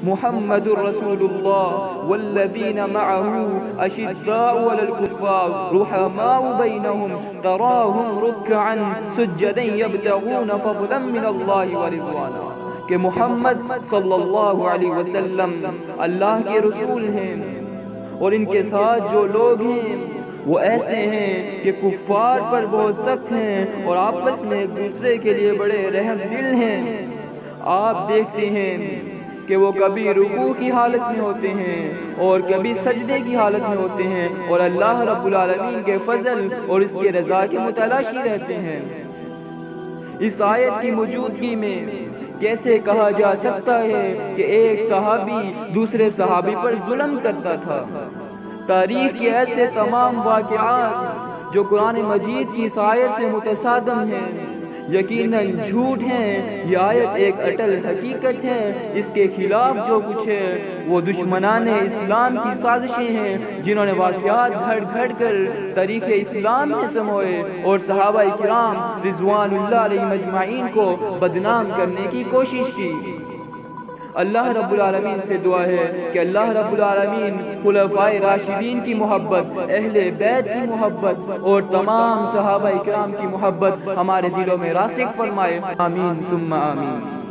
محمد رسول اللہ والذین معه اشداء علی الکفار رحماء بینہم تراہم رکعا سجدا یبتغون فضلا من اللہ ورضوانا، کہ محمد صلی اللہ علیہ وسلم اللہ کے رسول ہیں اور ان کے ساتھ جو لوگ ہیں وہ ایسے ہیں کہ کفار پر بہت سخت ہیں اور آپس میں ایک دوسرے کے لیے بڑے رحم دل ہیں۔ آپ دیکھتے ہیں کہ وہ کبھی رکوع کی حالت میں ہوتے ہیں اور کبھی سجدے کی حالت میں ہوتے ہیں اور اللہ رب العالمین کے فضل اور اس کے رضا کے متلاشی رہتے ہیں۔ اس آیت کی موجودگی میں کیسے کہا جا سکتا ہے کہ ایک صحابی دوسرے صحابی پر ظلم کرتا تھا؟ تاریخ کے ایسے تمام واقعات جو قرآن مجید کی اس آیت سے متصادم ہیں یقیناً جھوٹ ہیں۔ یہ آیت ایک اٹل حقیقت ہے، اس کے خلاف جو کچھ ہے وہ دشمنان اسلام کی سازشیں ہیں جنہوں نے واقعات گھڑ گھڑ کر تاریخ اسلام میں سموئے اور صحابہ کرام رضوان اللہ علیہم اجمعین کو بدنام کرنے کی کوشش کی۔ اللہ رب العالمین سے دعا ہے کہ اللہ رب العالمین خلفائے راشدین کی محبت، اہل بیت کی محبت اور تمام صحابہ کرام کی محبت ہمارے دلوں میں راسخ فرمائے، آمین ثم آمین۔